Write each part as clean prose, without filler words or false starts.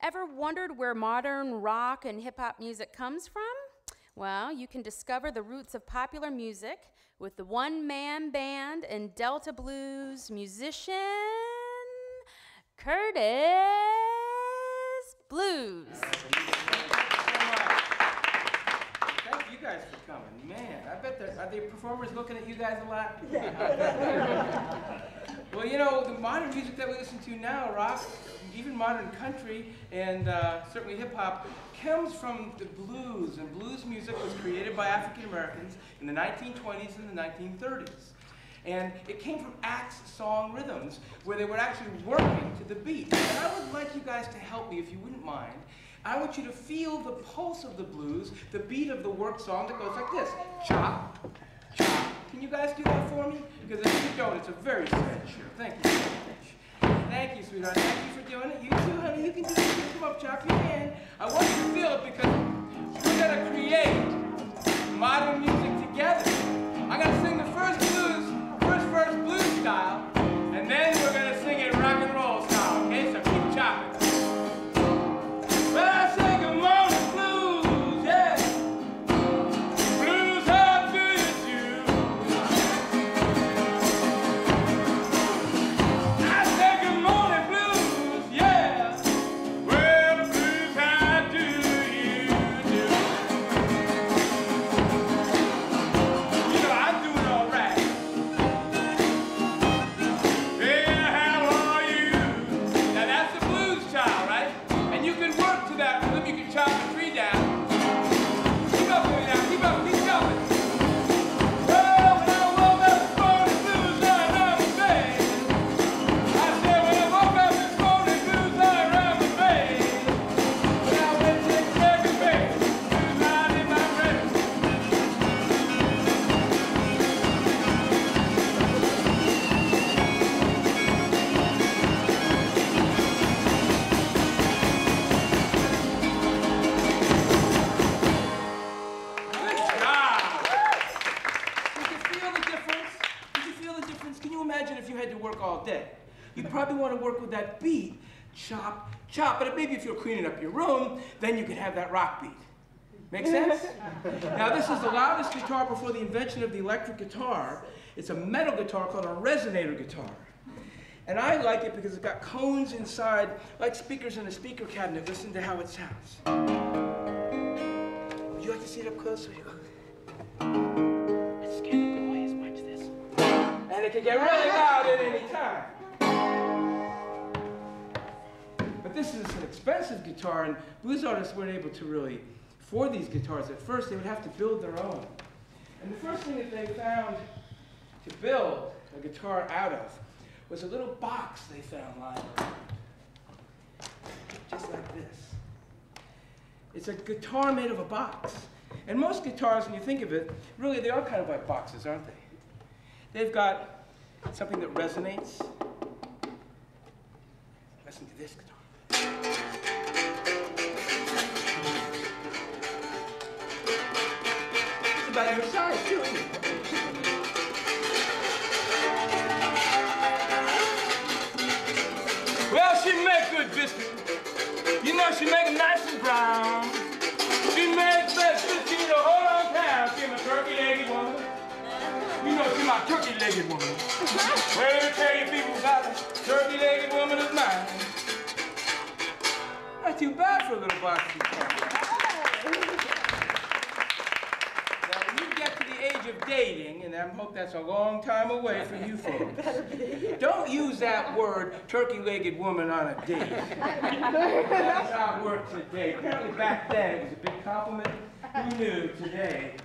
Ever wondered where modern rock and hip-hop music comes from? Well, you can discover the roots of popular music with the one-man band and Delta Blues musician, Curtis Blues. Thank you guys for coming. Man, I bet are the performers looking at you guys a lot? Well, you know, the modern music that we listen to now, rock, even modern country, and certainly hip-hop, comes from the blues. And blues music was created by African Americans in the 1920s and the 1930s. And it came from axe song rhythms, where they were actually working to the beat. And I would like you guys to help me, if you wouldn't mind. I want you to feel the pulse of the blues, the beat of the work song that goes like this. Chop, chop. Can you guys do that for me? Because if you don't, it's a very sad show. Thank you so much. Thank you, sweetheart. Thank you for doing it. You too, honey. You can do it. Come up, chop your hand. I want you to feel it because we're going to create modern music together. I'm going to sing the first verse blues style, and then we're going to sing it rock and roll style, okay? So keep chopping. Well, I say good morning blues, yeah. Blues, how good is you? I say good morning blues, yeah. Well, blues, how do you do? You know, I'm doing all right. Yeah, how are you? Now that's the blues child, right? And you can work to that rhythm. You can chop the tree down. Keep up with it now. Keep up. Keep jumping. Well, when I woke up this morning, blues lying around my bed. I said, when I woke up this morning, blues lying around my bed. When I went to check the bed, blues lying in my bed. Good job! Did you feel the difference? Did you feel the difference? Can you imagine if you had to work all day? You'd probably want to work with that beat. Chop, chop. But maybe if you're cleaning up your room, then you could have that rock beat. Make sense? Now, this is the loudest guitar before the invention of the electric guitar. It's a metal guitar called a resonator guitar. And I like it because it's got cones inside, like speakers in a speaker cabinet. Listen to how it sounds. Would you like to see it up close? Here you go. Let's scare the boys. Watch this. And it can get really loud at any time. But this is an expensive guitar, and blues artists weren't able to really afford these guitars. At first, they would have to build their own. And the first thing that they found to build a guitar out of was a little box they found lying around. Just like this. It's a guitar made of a box. And most guitars, when you think of it, really they are kind of like boxes, aren't they? They've got something that resonates. Listen to this guitar. It's about your size, too, isn't it? Well, she make good biscuit. You know, she make them nice and brown. She makes best biscuit in the whole town. She's my turkey-legged woman. You know, she's my turkey-legged woman. Well, let me tell you people about a turkey-legged woman of mine. Not too bad for a little box guitar. Now, when you get to the age of dating, and I hope that's a long time away for you folks, don't use that word, turkey-legged woman, on a date. That's not work today. Apparently back then it was a big compliment. Who knew today?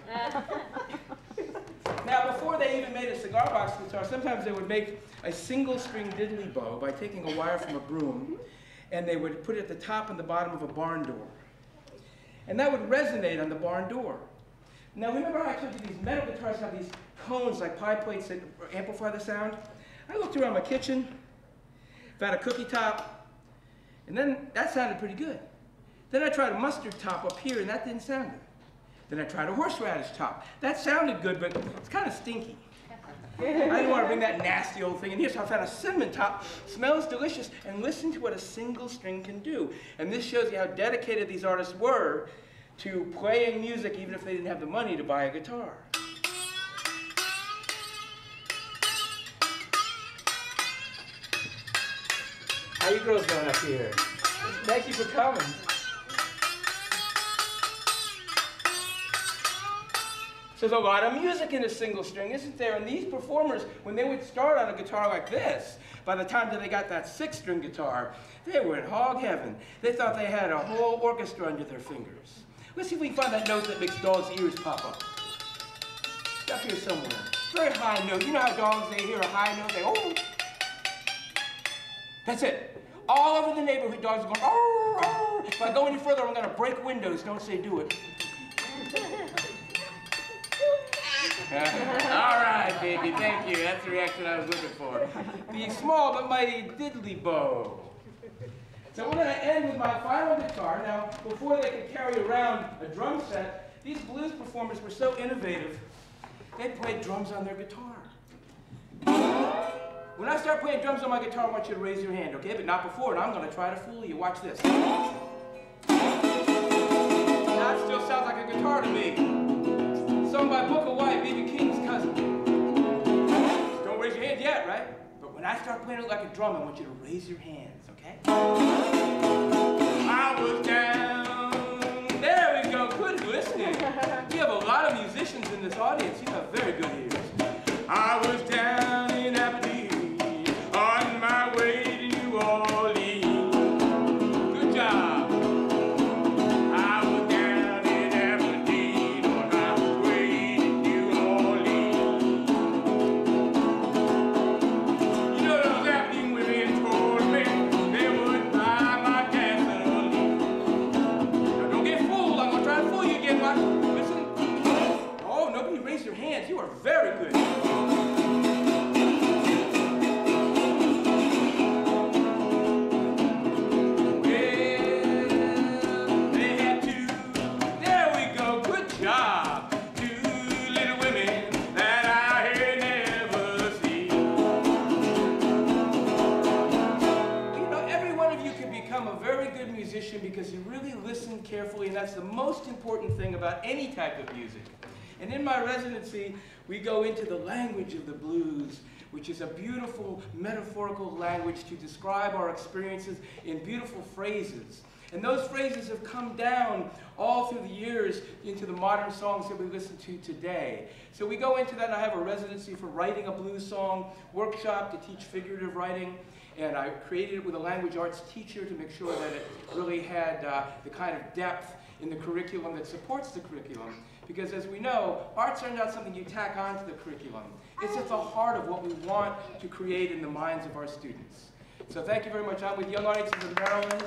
Now, before they even made a cigar box guitar, sometimes they would make a single-string diddly bow by taking a wire from a broom, and they would put it at the top and the bottom of a barn door. And that would resonate on the barn door. Now, remember how I told you these metal guitars have these cones like pie plates that amplify the sound? I looked around my kitchen, found a cookie top, and then that sounded pretty good. Then I tried a mustard top up here, and that didn't sound good. Then I tried a horseradish top. That sounded good, but it's kind of stinky. I didn't want to bring that nasty old thing in here, so I found a cinnamon top. Smells delicious, and listen to what a single string can do. And this shows you how dedicated these artists were to playing music even if they didn't have the money to buy a guitar. How you girls doing up here? Thank you for coming. So there's a lot of music in a single string, isn't there? And these performers, when they would start on a guitar like this, by the time that they got that 6-string guitar, they were in hog heaven. They thought they had a whole orchestra under their fingers. Let's see if we can find that note that makes dogs' ears pop up. It's up here somewhere. Very high note. You know how dogs, they hear a high note, they, oh. That's it. All over the neighborhood, dogs are going, oh, oh. If I go any further, I'm going to break windows. Don't say do it. All right, baby, thank you. That's the reaction I was looking for. The small but mighty diddly bow. So we're going to end with my final guitar. Now, before they could carry around a drum set, these blues performers were so innovative, they played drums on their guitar. When I start playing drums on my guitar, I want you to raise your hand, okay? But not before, and I'm going to try to fool you. Watch this. That still sounds like a guitar to me. Sung by Booker White, B.B. King's cousin. Don't raise your hand yet, right? But when I start playing it like a drum, I want you to raise your hands, okay? I was down. There we go. Good listening. We have a lot of musicians in this audience. You have very good ears. I was down in Aberdeen on my way to New Orleans. Good job. You are very good. Well, they had two. There we go. Good job. 2 little women that I had never seen. You know, every one of you can become a very good musician because you really listen carefully, and that's the most important thing about any type of music. And in my residency, we go into the language of the blues, which is a beautiful metaphorical language to describe our experiences in beautiful phrases. And those phrases have come down all through the years into the modern songs that we listen to today. So we go into that, and I have a residency for writing a blues song workshop to teach figurative writing. And I created it with a language arts teacher to make sure that it really had the kind of depth in the curriculum that supports the curriculum. Because as we know, arts are not something you tack onto the curriculum. It's at the heart of what we want to create in the minds of our students. So thank you very much. I'm with Young Audiences of Maryland.